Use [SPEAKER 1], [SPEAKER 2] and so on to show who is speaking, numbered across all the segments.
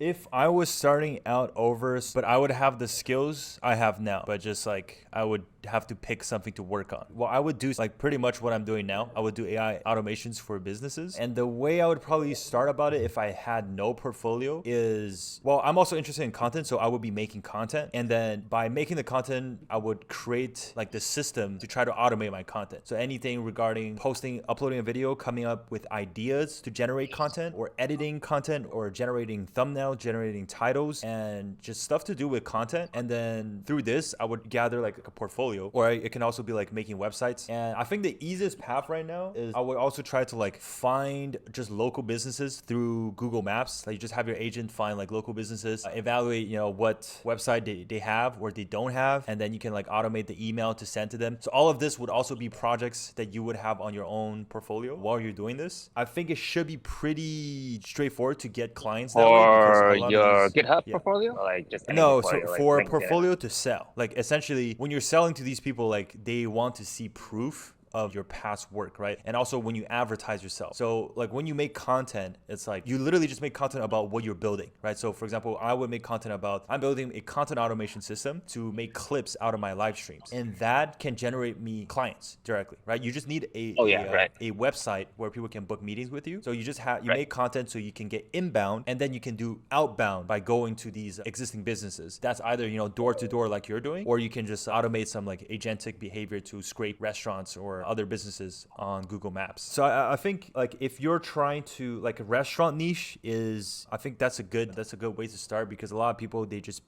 [SPEAKER 1] If I was starting out over, but I would have the skills I have now, but just like I would have to pick something to work on. Well, I would do like pretty much what I'm doing now. I would do AI automations for businesses. And the way I would probably start about it if I had no portfolio is, well, I'm also interested in content. So I would be making content. And then by making the content, I would create like the system to try to automate my content. So anything regarding posting, uploading a video, coming up with ideas to generate content or editing content or generating thumbnails, generating titles, and just stuff to do with content. And then through this, I would gather like a portfolio, or it can also be like making websites. And I think the easiest path right now is I would also try to like find just local businesses through Google Maps. Like you just have your agent find like local businesses, evaluate, what website they have or they don't have. And then you can like automate the email to send to them. So all of this would also be projects that you would have on your own portfolio while you're doing this. I think it should be pretty straightforward to get clients that way because
[SPEAKER 2] For
[SPEAKER 1] a lot of
[SPEAKER 2] your
[SPEAKER 1] these,
[SPEAKER 2] GitHub
[SPEAKER 1] yeah.
[SPEAKER 2] portfolio, or like just anything
[SPEAKER 1] No,
[SPEAKER 2] for
[SPEAKER 1] so
[SPEAKER 2] your like
[SPEAKER 1] for a
[SPEAKER 2] LinkedIn?
[SPEAKER 1] portfolio to sell, like essentially when you're selling to these people, like they want to see proof of your past work, right? And also when you advertise yourself. So like when you make content, it's like you literally just make content about what you're building, right? So for example, I would make content about I'm building a content automation system to make clips out of my live streams. And that can generate me clients directly, right? You just need
[SPEAKER 2] Oh yeah, right,
[SPEAKER 1] a website where people can book meetings with you. So you just have you
[SPEAKER 2] right.
[SPEAKER 1] make content so you can get inbound and then you can do outbound by going to these existing businesses. That's either, door to door like you're doing, or you can just automate some like agentic behavior to scrape restaurants or other businesses on Google Maps. So I think like if you're trying to like a restaurant niche is, I think that's a good way to start because a lot of people they just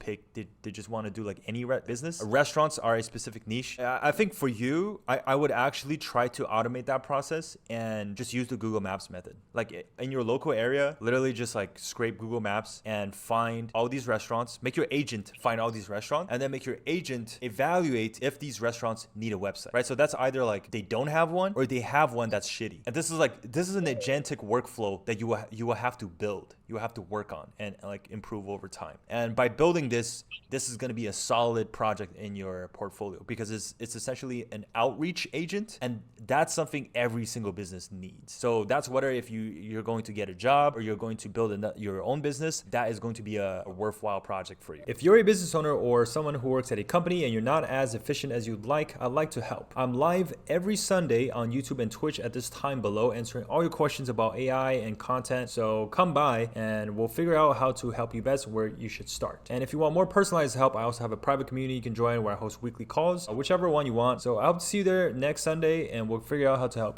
[SPEAKER 1] want to do like any business. Restaurants are a specific niche. I think for you, I would actually try to automate that process and just use the Google Maps method. Like in your local area, literally just like scrape Google Maps and find all these restaurants, make your agent find all these restaurants, and then make your agent evaluate if these restaurants need a website, right? So that's either like they don't have one or they have one that's shitty. And this is an agentic workflow that you will have to build. You will have to work on and like improve over time. And by building this is going to be a solid project in your portfolio because it's essentially an outreach agent, and that's something every single business needs. So that's whether if you're going to get a job or you're going to build your own business, that is going to be a worthwhile project for you. If you're a business owner or someone who works at a company and you're not as efficient as you'd like, I'd like to help. I'm live every Sunday on YouTube and Twitch at this time below, answering all your questions about AI and content. So come by and we'll figure out how to help you best where you should start. And if you want more personalized help, I also have a private community you can join where I host weekly calls, whichever one you want. So I hope to see you there next Sunday and we'll figure out how to help you.